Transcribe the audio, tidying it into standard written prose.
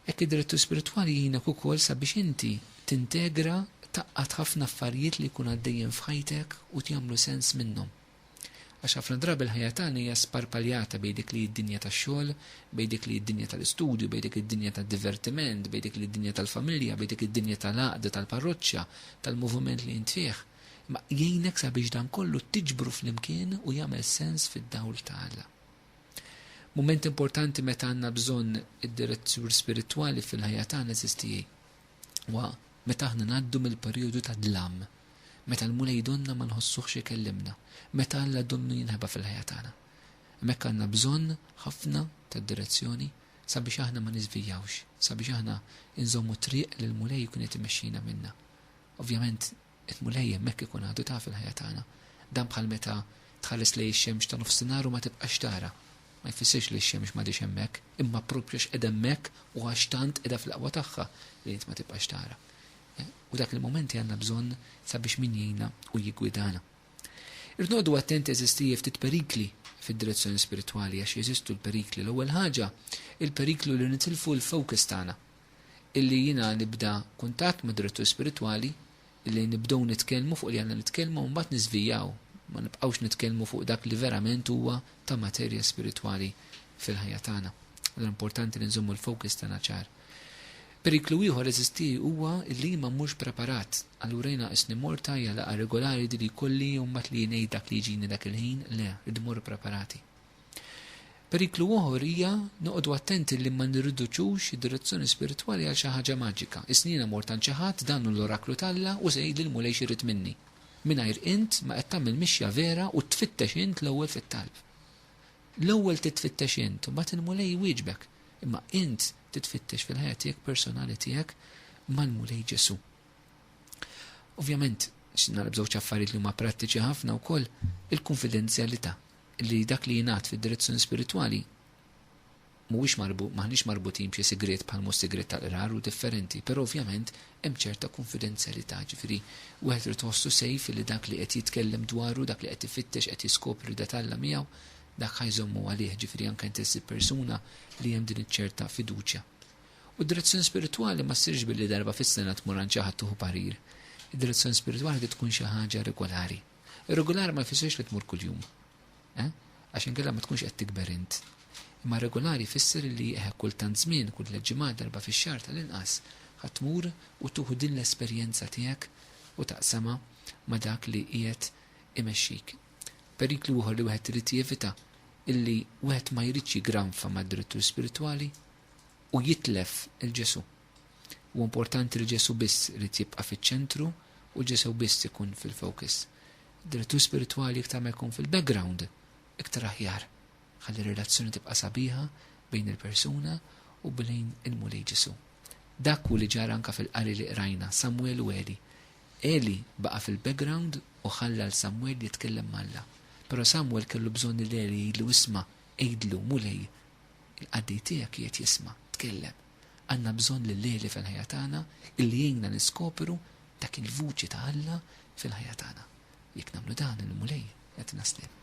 Hekk id-direttur spiritwali jgħinek ukoll sabiex inti tintegra taqqat ħafna affarijiet li jkun għaddejjin f'ħajtek u tjagħmlu sens minnhom. Għax ħafna drabi l-ħajja tagħna hija sparpaljata bejn dik li d-dinja tax-xogħol, bejn dik li d-dinja tal-istudju, bejn dik id-dinja tad-divertiment, bejn dik li d-dinja tal-familja, bejn dik id-dinja tal-għaqda tal-parroċċja, tal-moviment li int fih. Ma jgħinek sabiex dan kollu tiġbru flimkien u jagħmel sens fid-dawl ta' Alla. Mument importanti meta għandna bżonn id-direttur spiritwali fil-ħajja tagħna eżistijej. Wa meta aħna ngħaddu mill-perjodu ta' dlam, meta l-mulej donna ma nħossuhx ikellimna, meta Alla donnu jinħeba fil-ħajja tagħna. Hemmhekk għandna bżonn ħafna tad-direzzjoni sabiex aħna ma niżvijawx, sabiex aħna inżommu triq li l-mulej jkun qed imexxina minnha. Ovvjament il-mulej hemmhekk ikun għadu ta' fil-ħajja tagħna. Dan bħal meta tħares lejn ix-xemx ta' nofsinhar u ma tibqax tara. Ma jfissirx li x-xemx m'għadix hemmhekk, imma proprju x'qiegħda hemmhekk u għax tant qiegħda fl-aqwa tagħha li int ma tibqax tara. U dak il-momenti għandna bżonn sabiex min jgħinna u jiggwidana. Irnodu attenti eżistiji ftit perikli fid-direzzjoni spiritwali għax jeżistu l-perikli. L-ewwel ħaġa, il-periklu li nitilfu l-focus tagħna. Illi jiena nibda kuntatt ma' direttur spiritwali, illi nibdew nitkellmu fuq li għandna nitkellmu u mbagħad niżvijaw. Ma nibqgħux nitkellmu fuq dak li verament huwa ta' materja spiritwali fil-ħajja tagħna. L-importanti li nżommu l-focus tagħna ċar. Periklu ieħor eżisti huwa li ma mhux preparat. Allura jiena isni morta jalaqa regolari li jkolli u mbagħad li ngħid dak li jiġini dak il-ħin, le, idmur preparati. Periklu ieħor hija noqogħdu attenti li ma nirriduċux id-direzzjoni spiritwali għal xi ħaġa maġika. Isnina mort għand xi ħadd dan l-oraklu talla u se jgħid l-mulej xirid minni. Mingħajr int ma qed tagħmel mixja vera u tfittex int l-ewwel fit-talb. L-ewwel titfittex int u mbagħad il-mulej jwieġbek. Imma int titfittex fil-ħajja tiegħek personali tiegħek mal-mulej Ġesu. Ovvjament, x'nara bżewġ affarijiet li huma prattiċi ħafna wkoll il-konfidenzjalità li dak li jingħad fid-direzzjoni spiritwali maħniex marbutin b'xi sigriet bħal sigriet tal-qrar u differenti, però ovvjament hemm ċerta konfidenzjalità, ġifieri wieħed irid iħossu sejf li dak li qed jitkellem dwaru, dak li qed ifittex qed jiskopri detalla miegħu, dak ħajżommu għalih, ġifieri anke intessi persuna li hemm din iċ-ċerta fiduċja. U d-direzzjoni spiritwali ma ssirx billi darba fis-sena tmur għand xi ħadd tuħu parir. Id-direzzjoni spiritwali tkun xi ħaġa regolari. Irregolari ma jfissirx li tmur kuljum. Għax inkella ma tkunx qed tikber int. Imma regolari jfisser li kultant żmien, kull ġimgħa darba fix-xahar tal-inqas ħadd tmur u tuħu din l-esperjenza tiegħek u taqsama ma' dak li qiegħed imexxik. Periklu ieħor li wieħed irid jevita illi wieħed ma jridx jigranfa mad-direttur spiritwali u jitlef il-Ġesu. U importanti li Ġesu biss irid jibqa' fiċ-ċentru u Ġesu biss ikun fil-focus. Direttur spiritwali iktar ma jkun fil-background, iktar aħjar. Ħalli relazzjoni tibqa' sabiħa bejn il-persuna u bejn il-mulej Ġesu. Dak hu li ġara anke fil-qari li qrajna Samwel u Eli. Eli baqa' fil-background u ħalla l-Samwel jitkellem malla. Però Samwel kellu bżonn li Eli jgħidlu isma' ejdlu mulej il-qaddej tiegħek qiegħed jisma' tkellem. Għandna bżonn li Eli fil-ħajja tagħna illi jgħinna niskopru dak il-vuċi ta' Alla fil-ħajja tagħna. Jekk nagħmlu dan il-mulej qed naslem.